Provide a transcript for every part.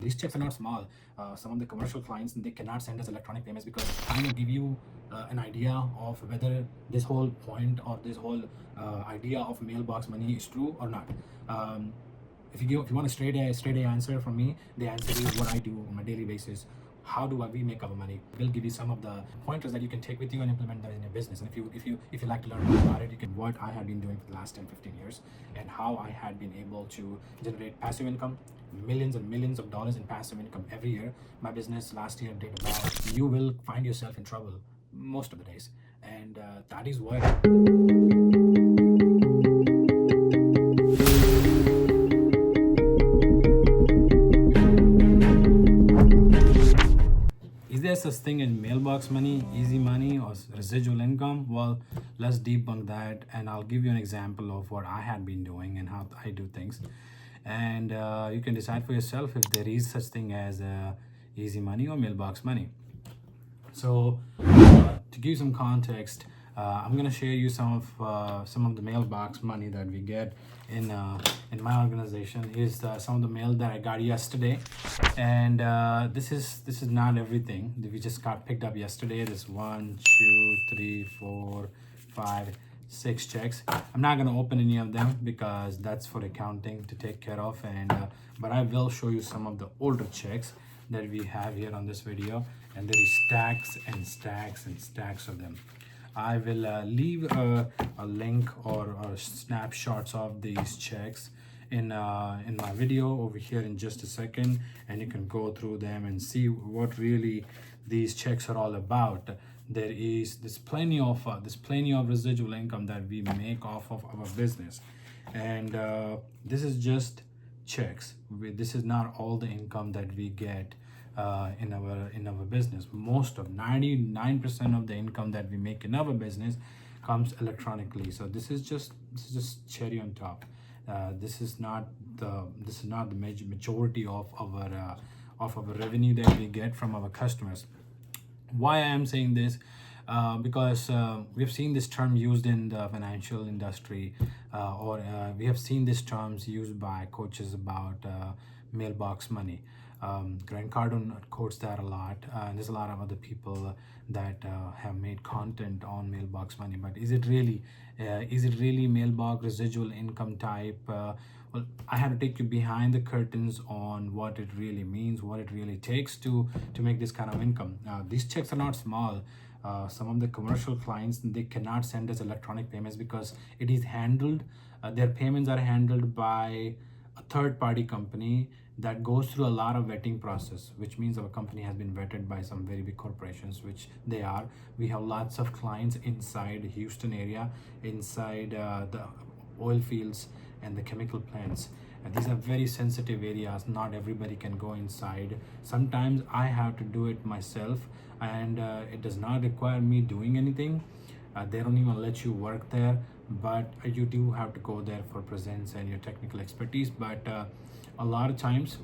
These checks are not small. Some of the commercial clients, they cannot send us electronic payments because I'm going to give you an idea of whether this whole point or this whole idea of mailbox money is true or not. If you want a straight A answer from me, the answer is what I do on a daily basis. How do we make our money? We'll give you some of the pointers that you can take with you and implement that in your business. And if you like to learn more about it, you can what I have been doing for the last 10-15 years and how I had been able to generate passive income, millions and millions of dollars in passive income every year. My business last year did about, you will find yourself in trouble most of the days. And that is what is there such thing in mailbox money, easy money, or residual income? Well, let's debunk that, and I'll give you an example of what I had been doing and how I do things. And you can decide for yourself if there is such thing as easy money or mailbox money. So, to give some context, I'm gonna share you some of the mailbox money that we get in my organization. Here's some of the mail that I got yesterday, and this is not everything. We just got picked up yesterday. There's 1, 2, 3, 4, 5, 6 checks. I'm not gonna open any of them because that's for accounting to take care of, and but I will show you some of the older checks that we have here on this video, and there is stacks and stacks and stacks of them. I will leave a link or snapshots of these checks in my video over here in just a second, and you can go through them and see what really these checks are all about. There's plenty of residual income that we make off of our business, and this is just checks. This is not all the income that we get in our business. Most of 99% of the income that we make in our business comes electronically. So this is just cherry on top. This is not the majority of our revenue that we get from our customers. Why I am saying this? Because we've seen this term used in the financial industry, or we have seen these terms used by coaches about mailbox money. Grant Cardone quotes that a lot, and there's a lot of other people that have made content on mailbox money. But is it really mailbox residual income type? Well, I had to take you behind the curtains on what it really means, what it really takes to make this kind of income. These checks are not small. Some of the commercial clients, they cannot send us electronic payments because it is handled. Their payments are handled by a third-party company that goes through a lot of vetting process, which means our company has been vetted by some very big corporations, which they are. We have lots of clients inside Houston area, inside the oil fields and the chemical plants. And these are very sensitive areas. Not everybody can go inside. Sometimes I have to do it myself, and it does not require me doing anything. They don't even let you work there, but you do have to go there for presence and your technical expertise. But a lot of times,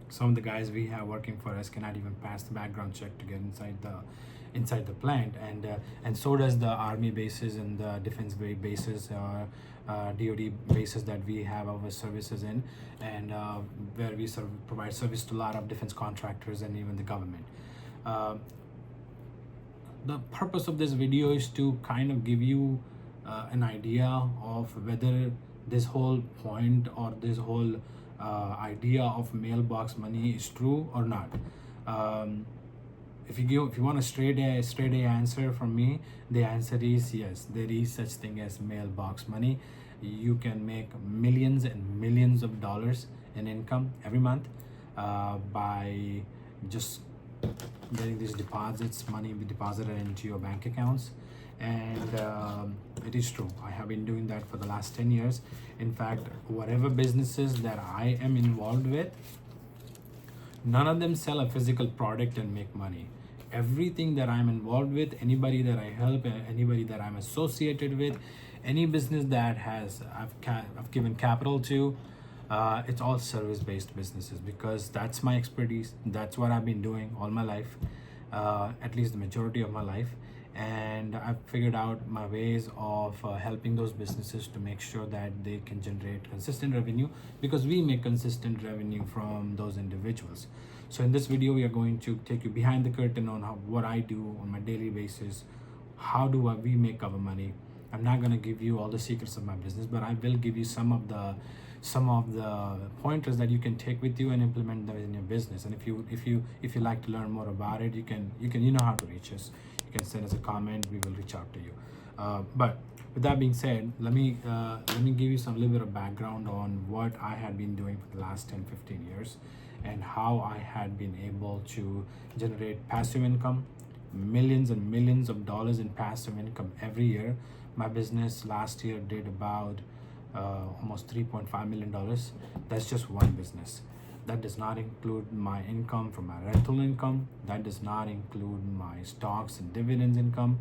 some of the guys we have working for us cannot even pass the background check to get inside the plant, and so does the army bases and the defense bases, DoD bases that we have our services in, and where we provide service to a lot of defense contractors and even the government. The purpose of this video is to kind of give you an idea of whether this whole point or this whole idea of mailbox money is true or not. If you want a straight A answer from me, the answer is yes. There is such thing as mailbox money. You can make millions and millions of dollars in income every month by just getting these money be deposited into your bank accounts. And it is true, I have been doing that for the last 10 years. In fact, whatever businesses that I am involved with, none of them sell a physical product and make money. Everything that I'm involved with, anybody that I help, anybody that I'm associated with, any business that I've given capital to, it's all service-based businesses, because that's my expertise. That's what I've been doing all my life, at least the majority of my life. and I've figured out my ways of helping those businesses to make sure that they can generate consistent revenue, because we make consistent revenue from those individuals. So in this video, we are going to take you behind the curtain on what I do on my daily basis. How do we make our money? I'm not going to give you all the secrets of my business, but I will give you some of the pointers that you can take with you and implement them in your business. And if you like to learn more about it, you know how to reach us. You can send us a comment. We will reach out to you. But with that being said, let me give you some little bit of background on what I had been doing for the last 10-15 years, and how I had been able to generate passive income, millions and millions of dollars in passive income every year. My business last year did about almost $3.5 million. That's just one business. That does not include my income from my rental income. That does not include my stocks and dividends income.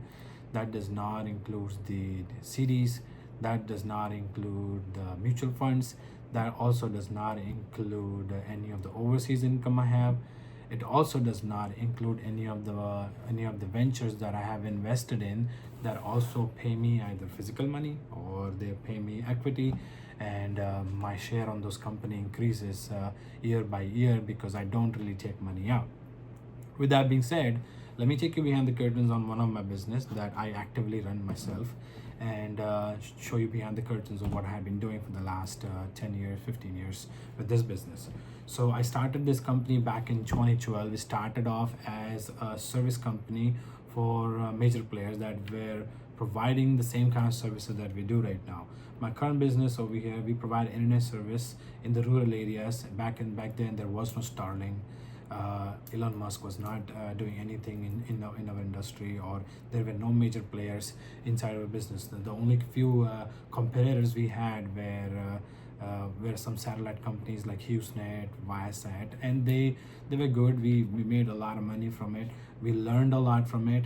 That does not include the CDs. That does not include the mutual funds. That also does not include any of the overseas income I have. It also does not include any of the ventures that I have invested in that also pay me either physical money or they pay me equity, and my share on those company increases year by year because I don't really take money out. With that being said, let me take you behind the curtains on one of my business that I actively run myself, and show you behind the curtains of what I have been doing for the last 10 years, 15 years with this business. So I started this company back in 2012. We started off as a service company for major players that were providing the same kind of services that we do right now. My current business over here, we provide internet service in the rural areas. Back then, there was no Starlink. Elon Musk was not doing anything in our industry, or there were no major players inside our business. The only few competitors we had were some satellite companies like HughesNet, Viasat, and they were good. We made a lot of money from it. We learned a lot from it.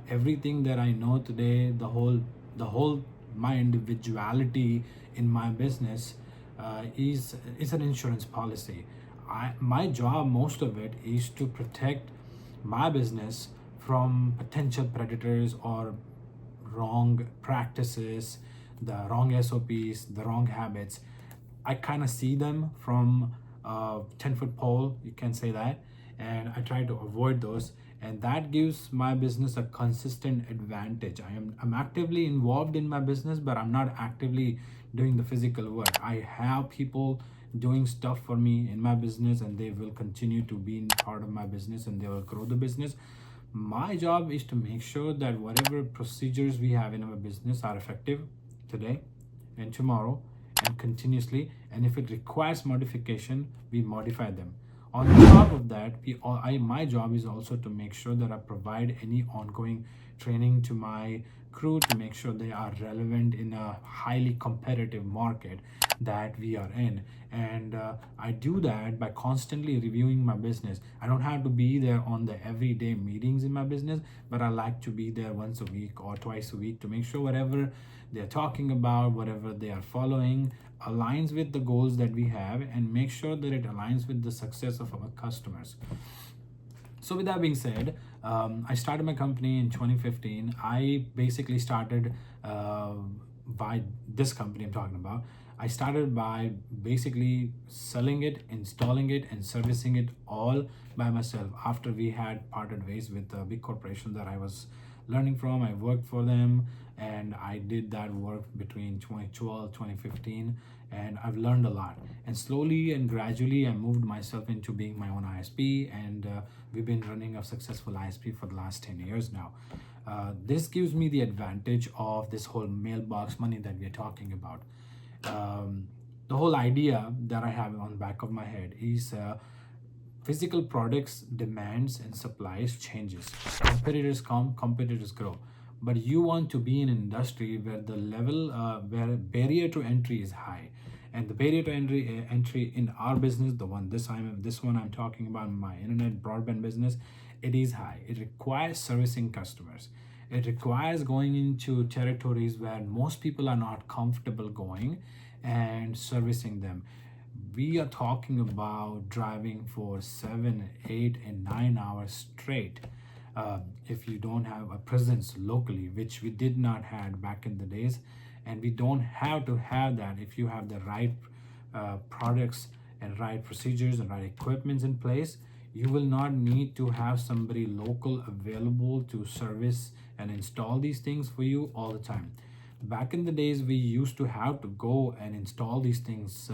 Everything that I know today, the whole my individuality in my business is an insurance policy. My job, most of it, is to protect my business from potential predators or wrong practices, the wrong SOPs, the wrong habits. I kind of see them from a 10-foot pole, you can say that, and I try to avoid those. And that gives my business a consistent advantage. I'm actively involved in my business, but I'm not actively doing the physical work. I have people doing stuff for me in my business, and they will continue to be in part of my business, and they will grow the business. My job is to make sure that whatever procedures we have in our business are effective today and tomorrow and continuously, and if it requires modification, we modify them. On top of that, my job is also to make sure that I provide any ongoing training to my crew to make sure they are relevant in a highly competitive market that we are in. And I do that by constantly reviewing my business. I don't have to be there on the everyday meetings in my business, but I like to be there once a week or twice a week to make sure whatever they're talking about, whatever they are following, aligns with the goals that we have, and make sure that it aligns with the success of our customers. So with that being said, I started my company in 2015. I basically started by this company I'm talking about. I started by basically selling it, installing it, and servicing it all by myself. After we had parted ways with a big corporation that I was learning from, I worked for them, and I did that work between 2012 2015, and I've learned a lot. And slowly and gradually, I moved myself into being my own ISP, and we've been running a successful ISP for the last 10 years now. This gives me the advantage of this whole mailbox money that we're talking about. The whole idea that I have on the back of my head is physical products demands and supplies changes. Competitors come, competitors grow. But you want to be in an industry where the level, where barrier to entry is high. And the barrier to entry in our business, this one I'm talking about, my internet broadband business, it is high. It requires servicing customers. It requires going into territories where most people are not comfortable going and servicing them. We are talking about driving for 7, 8, and 9 hours straight. if you don't have a presence locally, which we did not had back in the days, and we don't have to have that if you have the right products and right procedures and right equipments in place. You will not need to have somebody local available to service and install these things for you all the time. Back in the days, we used to have to go and install these things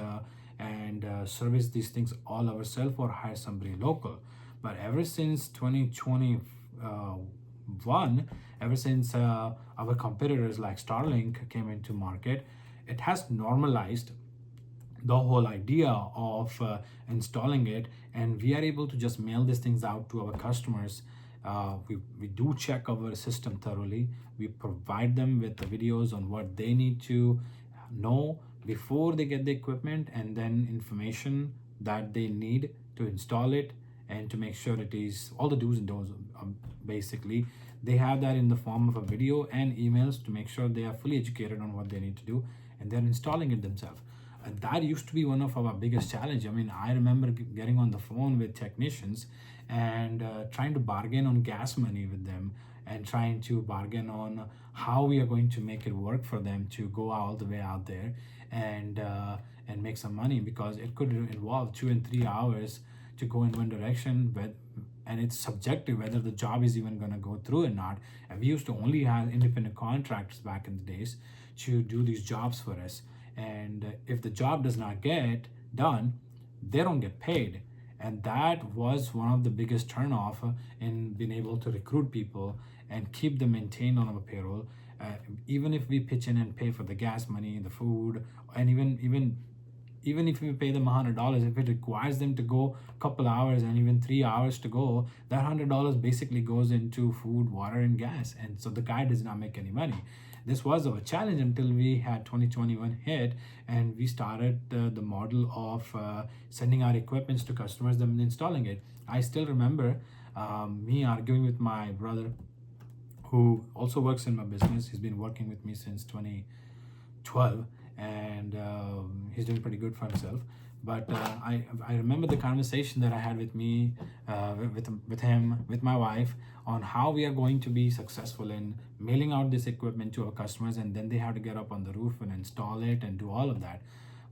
and service these things all ourselves or hire somebody local. But ever since 2021, ever since our competitors like Starlink came into market, it has normalized the whole idea of installing it, and we are able to just mail these things out to our customers. We do check our system thoroughly. We provide them with the videos on what they need to know before they get the equipment, and then information that they need to install it and to make sure it is all the do's and don'ts. Basically, they have that in the form of a video and emails to make sure they are fully educated on what they need to do, and they're installing it themselves. That used to be one of our biggest challenge. I mean, I remember getting on the phone with technicians and trying to bargain on gas money with them, and trying to bargain on how we are going to make it work for them to go all the way out there and make some money, because it could involve 2 and 3 hours to go in one direction, but and it's subjective whether the job is even going to go through or not. And we used to only have independent contractors back in the days to do these jobs for us, and if the job does not get done, they don't get paid. And that was one of the biggest turnoff in being able to recruit people and keep them maintained on our payroll. Even if we pitch in and pay for the gas money, the food, and even if we pay them $100, if it requires them to go a couple hours and even 3 hours to go, that $100 basically goes into food, water, and gas, and so the guy does not make any money. This was our challenge until we had 2021 hit, and we started the model of sending our equipments to customers and installing it. I still remember me arguing with my brother, who also works in my business. He's been working with me since 2012, and he's doing pretty good for himself. But I remember the conversation that I had with me, with him, with my wife, on how we are going to be successful in mailing out this equipment to our customers, and then they have to get up on the roof and install it and do all of that.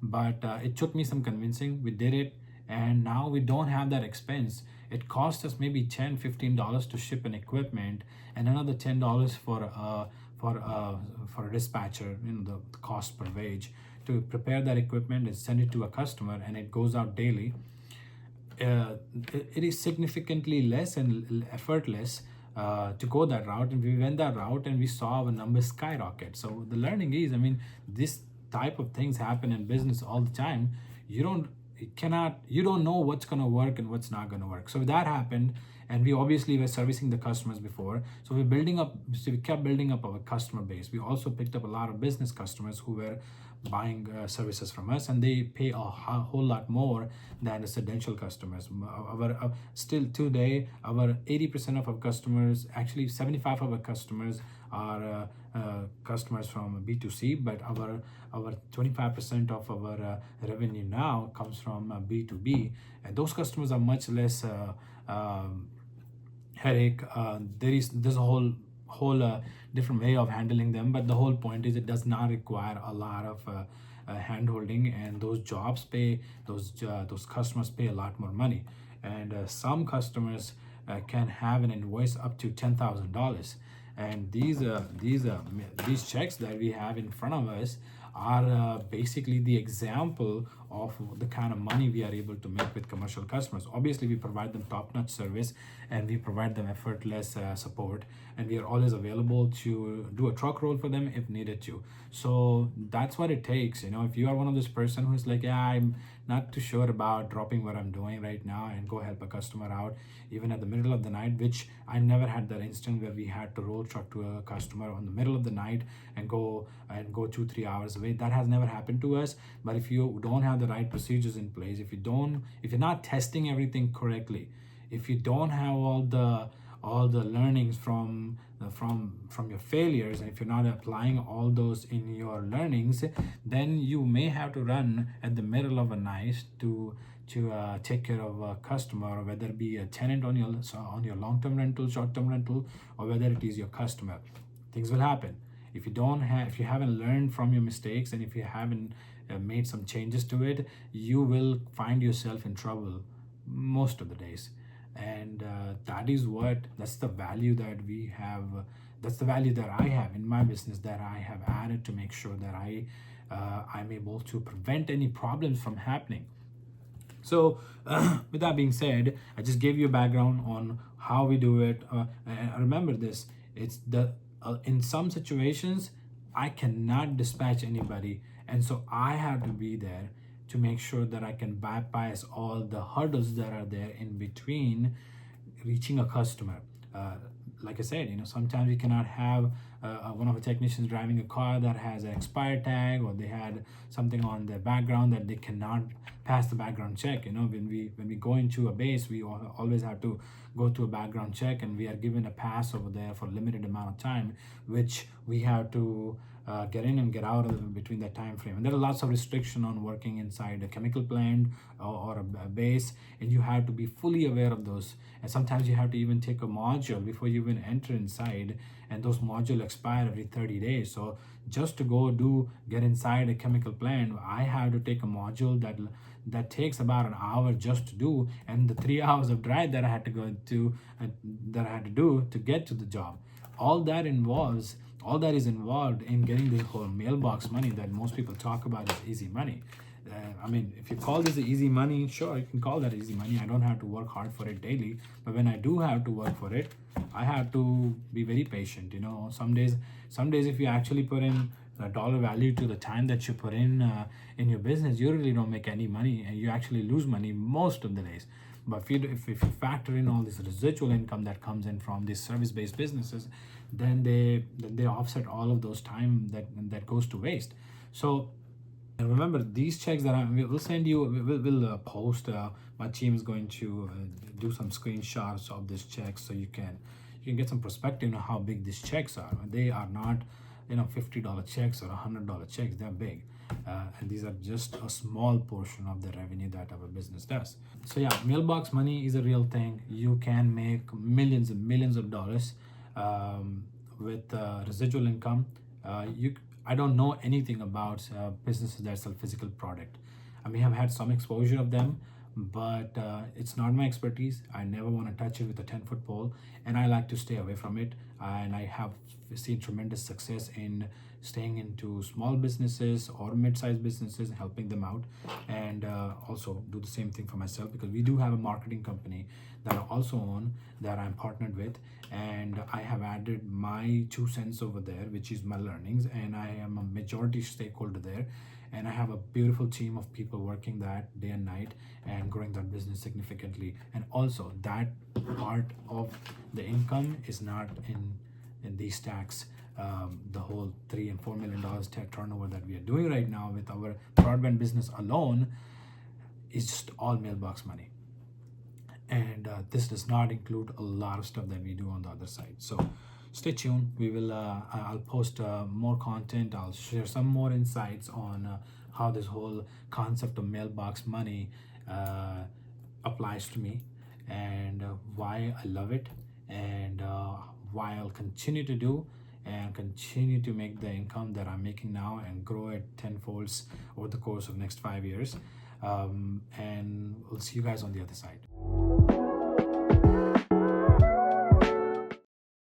But it took me some convincing. We did it, and now we don't have that expense. It cost us maybe $10-15 to ship an equipment, and another $10 for a dispatcher, the cost per wage to prepare that equipment and send it to a customer, and it goes out daily. It is significantly less and effortless to go that route, and we went that route and we saw our numbers skyrocket. So the learning is, I mean, this type of things happen in business all the time. You don't know what's going to work and what's not going to work. So that happened, and we obviously were servicing the customers before, so we kept building up our customer base. We also picked up a lot of business customers who were buying services from us, and they pay a whole lot more than residential customers. Still today, our 80% of our customers, actually 75% of our customers, are customers from B2C, but our 25% of our revenue now comes from B2B, and those customers are much less headache. There's a whole different way of handling them, but the whole point is it does not require a lot of hand holding, and those customers pay a lot more money. And some customers can have an invoice up to $10,000, and these checks that we have in front of us are basically the example of the kind of money we are able to make with commercial customers. Obviously, we provide them top-notch service, and we provide them effortless support, and we are always available to do a truck roll for them if needed to. So that's what it takes. If you are one of those person who's like, yeah, I'm not too sure about dropping what I'm doing right now and go help a customer out even at the middle of the night, which I never had that instant where we had to roll truck to a customer on the middle of the night and go 2-3 hours away. That has never happened to us. But if you don't have the right procedures in place, if you're not testing everything correctly, if you don't have all all the learnings from your failures, and if you're not applying all those in your learnings, then you may have to run at the middle of a night to take care of a customer, whether it be a tenant on your long-term rental, short-term rental, or whether it is your customer. Things will happen if you haven't learned from your mistakes, and if you haven't made some changes to it. You will find yourself in trouble most of the days. And that's the value that we have. That's the value that I have in my business, that I have added to make sure that I'm able to prevent any problems from happening. So, with that being said, I just gave you a background on how we do it. And remember this: it's the in some situations I cannot dispatch anybody, and so I have to be there to make sure that I can bypass all the hurdles that are there in between reaching a customer. Like I said, sometimes you cannot have one of the technicians driving a car that has an expired tag, or they had something on their background that they cannot pass the background check. When we go into a base, we always have to go to a background check, and we are given a pass over there for a limited amount of time, which we have to get in and get out of between that time frame. And there are lots of restriction on working inside a chemical plant or a base, and you have to be fully aware of those. And sometimes you have to even take a module before you even enter inside, and those modules expire every 30 days. So just to get inside a chemical plant, I have to take a module that takes about an hour just to do, and the 3 hours of drive that I had to go to that I had to do to get to the job. All that is involved in getting this whole mailbox money that most people talk about is easy money. If you call this easy money, sure, you can call that easy money. I don't have to work hard for it daily, but when I do have to work for it, I have to be very patient. Some days if you actually put in a dollar value to the time that you put in your business, you really don't make any money, and you actually lose money most of the days. But if you factor in all this residual income that comes in from these service-based businesses, then they offset all of those time that goes to waste. So, and remember, these checks that we'll send you, we'll post. My team is going to do some screenshots of this check, so you can get some perspective on how big these checks are. They are not $50 checks or $100 checks. They're big, and these are just a small portion of the revenue that our business does. So yeah, mailbox money is a real thing. You can make millions and millions of dollars with residual income. I don't know anything about businesses that sell physical product. I may have had some exposure of them, but it's not my expertise. I never want to touch it with a 10-foot pole, and I like to stay away from it. And I have seen tremendous success in staying into small businesses or mid-sized businesses, helping them out, and also do the same thing for myself, because we do have a marketing company that I also own, that I'm partnered with, and I have added my 2 cents over there, which is my learnings, and I am a majority stakeholder there, and I have a beautiful team of people working that day and night and growing that business significantly. And also, that part of the income is not in these stacks. The whole $3 and $4 million turnover that we are doing right now with our broadband business alone is just all mailbox money. And this does not include a lot of stuff that we do on the other side. So stay tuned. I'll post more content. I'll share some more insights on how this whole concept of mailbox money applies to me, and why I love it, and why I'll continue to do and continue to make the income that I'm making now and grow it tenfolds over the course of next 5 years. And we'll see you guys on the other side.